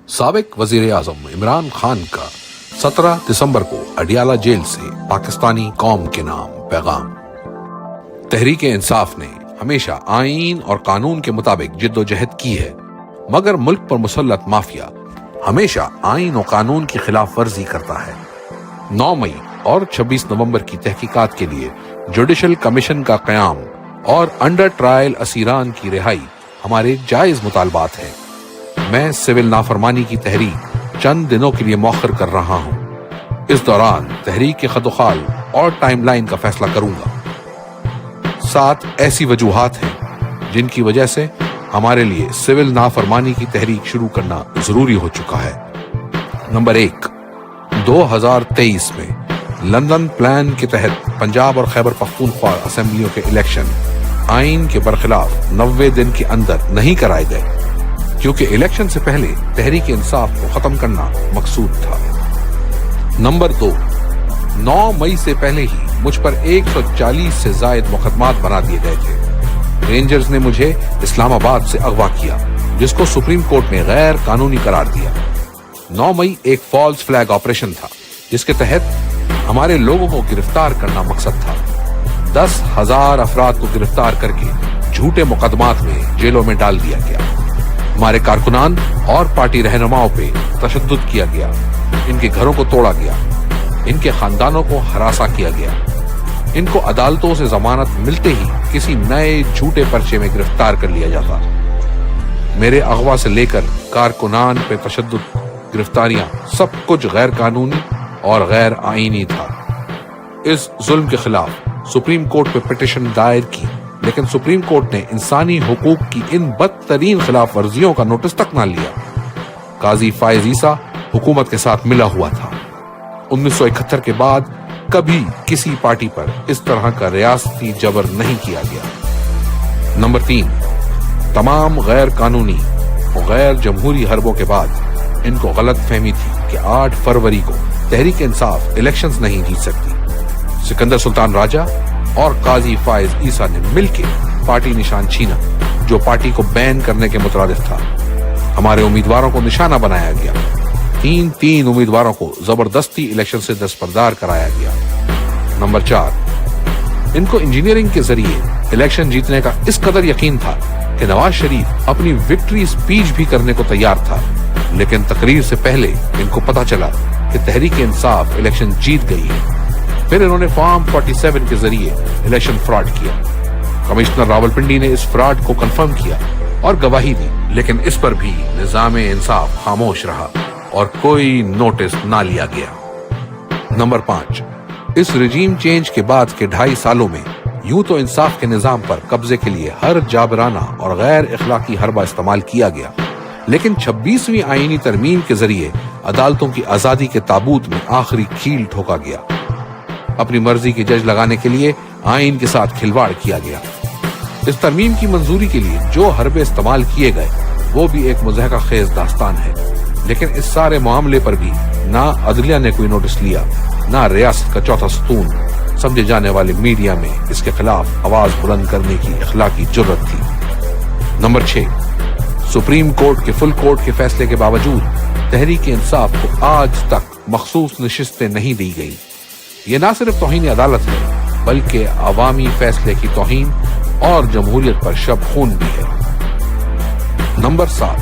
साबिक वजीर आजम इमरान खान का 17 दिसंबर को अडियाला जेल से पाकिस्तानी कौम के नाम पैगाम। तहरीक इंसाफ ने हमेशा आईन और कानून के मुताबिक जिद्दोजहद की है, मगर मुल्क पर मुसल्लत माफिया हमेशा आईन और कानून की खिलाफ वर्जी करता है। 9 मई और 26 नवंबर की तहकीकात के लिए जुडिशल कमीशन का क़याम और अंडर ट्रायल असीरान की रिहाई हमारे जायज मुतालबात हैं। मैं सिविल नाफरमानी की तहरीक चंद दिनों के लिए मौखर कर रहा हूं। इस दौरान तहरीक के खतोखाल और टाइमलाइन का फैसला करूंगा। 7 ऐसी वजूहात हैं जिनकी वजह से हमारे लिए सिविल नाफरमानी की तहरीक शुरू करना जरूरी हो चुका है। नंबर 1, 2023 में लंदन प्लान के तहत पंजाब और खैबर पख्तूनख्वा असेंबलियों के इलेक्शन आईन के बरखिलाफ 90 दिन के अंदर नहीं कराए गए, क्योंकि इलेक्शन से पहले तहरीक इंसाफ को खत्म करना मकसूद था। नंबर 2, 9 मई से पहले ही मुझ पर 140 से जायद मुकदमात बना दिए गए थे। रेंजर्स ने मुझे इस्लामाबाद से अगवा किया, जिसको सुप्रीम कोर्ट ने गैर कानूनी करार दिया। 9 मई एक फॉल्स फ्लैग ऑपरेशन था, जिसके तहत हमारे लोगों को गिरफ्तार करना मकसद था। 10,000 अफराद को गिरफ्तार करके झूठे मुकदमात में जेलों में डाल दिया गया। हमारे कारकुनान और पार्टी रहनुमाओं पे तशद्दुद किया गया, इनके घरों को तोड़ा गया, इनके खानदानों को हरासा किया गया। इनको अदालतों से जमानत मिलते ही किसी नए झूठे पर्चे में गिरफ्तार कर लिया जाता। मेरे अगवा से लेकर कारकुनान पे तशद्दुद, गिरफ्तारियां, सब कुछ गैर कानूनी और गैर आईनी था। इस जुल्म के खिलाफ सुप्रीम कोर्ट पे पिटीशन दायर की, लेकिन सुप्रीम कोर्ट ने इंसानी हुकूक की इन बदतरीन खिलाफ वर्जियों का नोटिस तक ना लिया। काजी फायज ईसा हुकूमत के साथ मिला हुआ था। 1971 के बाद कभी किसी पार्टी पर इस तरह का रियासती जबर नहीं किया गया। नंबर 3, तमाम गैर कानूनी और गैर जमहूरी हरबों के बाद इनको गलत फहमी थी कि 8 फरवरी को तहरीक इंसाफ इलेक्शंस नहीं जीत सकती। सिकंदर सुल्तान राजा और काजी फायज ईसा ने मिलकर पार्टी निशान छीना, जो पार्टी को बैन करने के मुतरादिफ था। हमारे उम्मीदवारों को निशाना बनाया गया। 3 उम्मीदवारों को जबरदस्ती इलेक्शन से दस्तबरदार कराया गया। नंबर 4, इनको इंजीनियरिंग के जरिए इलेक्शन जीतने का इस कदर यकीन था कि नवाज शरीफ अपनी विक्ट्री स्पीच भी करने को तैयार था, लेकिन तकरीर से पहले इनको पता चला कि तहरीक इंसाफ इलेक्शन जीत गई है। फिर इन्होंने फॉर्म 47 के जरिए इलेक्शन फ्रॉड किया। कमिश्नर रावलपिंडी ने इस फ्रॉड को कंफर्म किया और गवाही दी, लेकिन इस पर भी निजामे इंसाफ खामोश रहा और कोई नोटिस ना लिया गया। नंबर 5, इस रिजीम चेंज के बाद के 2.5 सालों में यूं तो इंसाफ के निजाम पर कब्जे के लिए हर जाबराना और गैर इखलाकी हरबा इस्तेमाल किया गया, लेकिन 26वीं आईनी तरमीम के जरिए अदालतों की आजादी के ताबूत में आखिरी कील ठोका गया। अपनी मर्जी के जज लगाने के लिए आईन के साथ खिलवाड़ किया गया। इस तरमीम की मंजूरी के लिए जो हरबे इस्तेमाल किए गए वो भी एक मुज़हका खेज दास्तान है, लेकिन इस सारे मामले पर भी ना अदलिया ने कोई नोटिस लिया, ना रियासत का चौथा सतून समझे जाने वाले मीडिया में इसके खिलाफ आवाज बुलंद करने की अखलाकी जुर्रत थी। नंबर 6, सुप्रीम कोर्ट के फुल कोर्ट के फैसले के बावजूद तहरीक इंसाफ को आज तक मखसूस नशिस्तें नहीं दी गई। ये ना सिर्फ तौहीन अदालत है, बल्कि अवामी फैसले की तौहीन और जमहूरियत पर शब खून भी है। नंबर 7,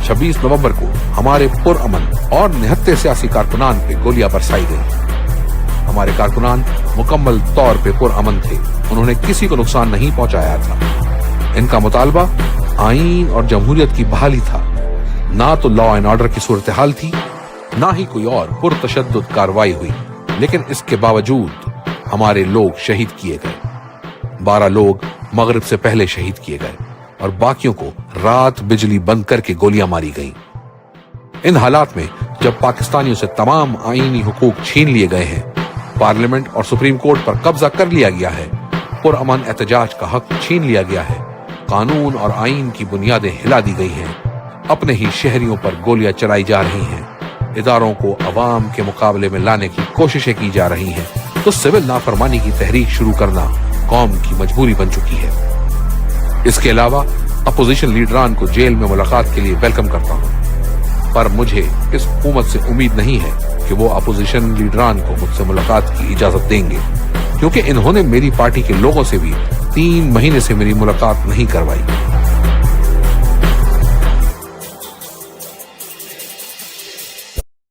26 नवंबर को हमारे पुरअमन और निहत्ते सियासी कारकुनान पे गोलियां बरसाई गई। हमारे कारकुनान मुकम्मल तौर पे पुरअमन थे, उन्होंने किसी को नुकसान नहीं पहुंचाया था। इनका मुतालबा आईन और जमहूरियत की बहाली था। ना तो लॉ एंड ऑर्डर की सूरत हाल थी, ना ही कोई और पुरतशद्दुद कार्रवाई हुई, लेकिन इसके बावजूद हमारे लोग शहीद किए गए। 12 लोग मगरिब से पहले शहीद किए गए और बाकियों को रात बिजली बंद करके गोलियां मारी गईं। इन हालात में जब पाकिस्तानियों से तमाम आईनी हुकूक छीन लिए गए हैं, पार्लियामेंट और सुप्रीम कोर्ट पर कब्जा कर लिया गया है, पुरअमन एहतजाज का हक छीन लिया गया है, कानून और आईन की बुनियादें हिला दी गई हैं, अपने ही शहरियों पर गोलियां चलाई जा रही हैं, इदारों को अवाम के मुकाबले में लाने की कोशिशें की जा रही हैं, तो सिविल नाफरमानी की तहरीक शुरू करना कौम की मजबूरी बन चुकी है। इसके अलावा अपोजिशन लीडरान को जेल में मुलाकात के लिए वेलकम करता हूं। پر مجھے اس حکومت سے امید نہیں ہے کہ وہ اپوزیشن لیڈران کو مجھ سے ملاقات کی اجازت دیں گے، کیونکہ انہوں نے میری پارٹی کے لوگوں سے بھی 3 مہینے سے میری ملاقات نہیں کروائی۔